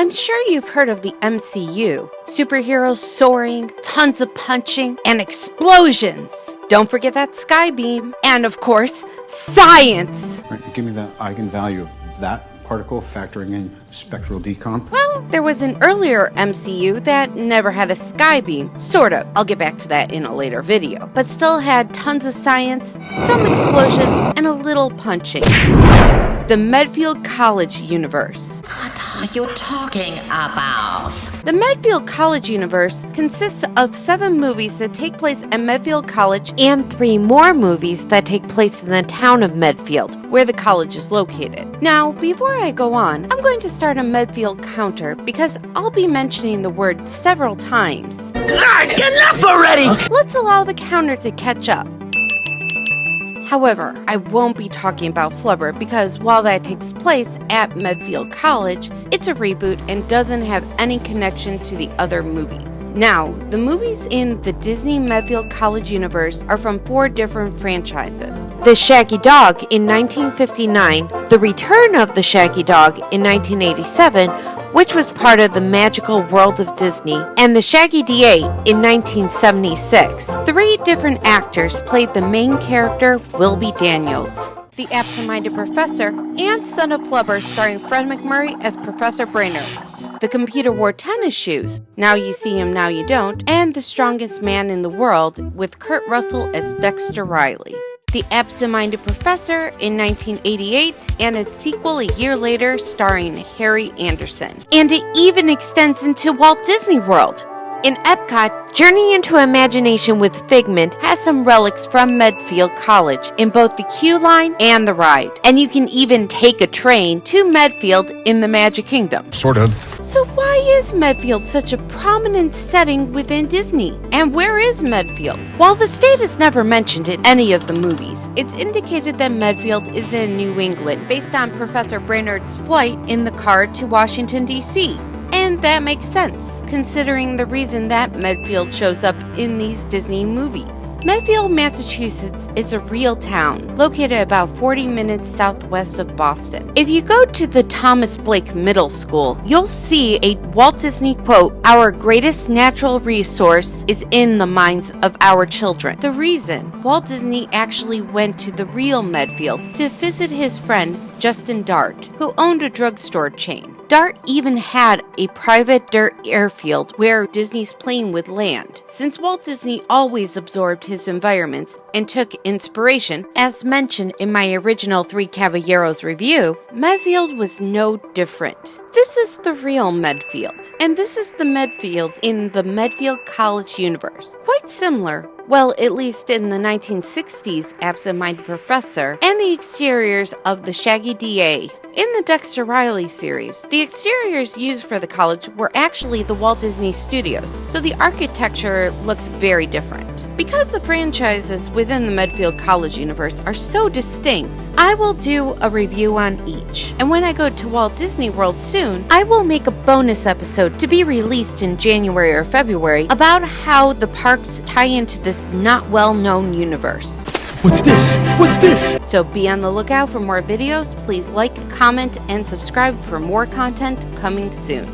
I'm sure you've heard of the MCU. Superheroes soaring, tons of punching, and explosions. Don't forget that sky beam. And of course, science! Right, give me the eigenvalue of that particle factoring in spectral decomp. Well, there was an earlier MCU that never had a sky beam. Sort of. I'll get back to that in a later video. But still had tons of science, some explosions, and a little punching. The Medfield College Universe. What are you talking about? The Medfield College Universe consists of 7 movies that take place at Medfield College and 3 more movies that take place in the town of Medfield, where the college is located. Now, before I go on, I'm going to start a Medfield counter because I'll be mentioning the word several times. Enough already! Let's allow the counter to catch up. However, I won't be talking about Flubber because while that takes place at Medfield College, it's a reboot and doesn't have any connection to the other movies. Now, the movies in the Disney Medfield College universe are from 4 different franchises. The Shaggy Dog in 1959, The Return of the Shaggy Dog in 1987, which was part of the Magical World of Disney, and the Shaggy DA in 1976. 3 different actors played the main character, Wilby Daniels, the absent-minded professor, and Son of Flubber starring Fred MacMurray as Professor Brainerd. The Computer Wore Tennis Shoes, Now You See Him, Now You Don't, and The Strongest Man in the World with Kurt Russell as Dexter Riley. The Absent-Minded Professor in 1988, and its sequel a year later starring Harry Anderson. And it even extends into Walt Disney World. In Epcot, Journey into Imagination with Figment has some relics from Medfield College in both the queue line and the ride. And you can even take a train to Medfield in the Magic Kingdom. Sort of. So why is Medfield such a prominent setting within Disney? And where is Medfield? While the state is never mentioned in any of the movies, it's indicated that Medfield is in New England based on Professor Brainerd's flight in the car to Washington, D.C. And that makes sense, considering the reason that Medfield shows up in these Disney movies. Medfield, Massachusetts is a real town, located about 40 minutes southwest of Boston. If you go to the Thomas Blake Middle School, you'll see a Walt Disney quote, "Our greatest natural resource is in the minds of our children." The reason Walt Disney actually went to the real Medfield to visit his friend Justin Dart, who owned a drugstore chain. Dart even had a private dirt airfield where Disney's plane would land. Since Walt Disney always absorbed his environments and took inspiration, as mentioned in my original 3 Caballeros review, Medfield was no different. This is the real Medfield, and this is the Medfield in the Medfield College universe. Quite similar, well, at least in the 1960s Absent-Minded Professor, and the exteriors of the Shaggy DA. In the Dexter Riley series, the exteriors used for the college were actually the Walt Disney Studios, so the architecture looks very different. Because the franchises within the Medfield College universe are so distinct, I will do a review on each. And when I go to Walt Disney World soon, I will make a bonus episode to be released in January or February about how the parks tie into this not well-known universe. What's this? What's this? So be on the lookout for more videos. Please like, comment, and subscribe for more content coming soon.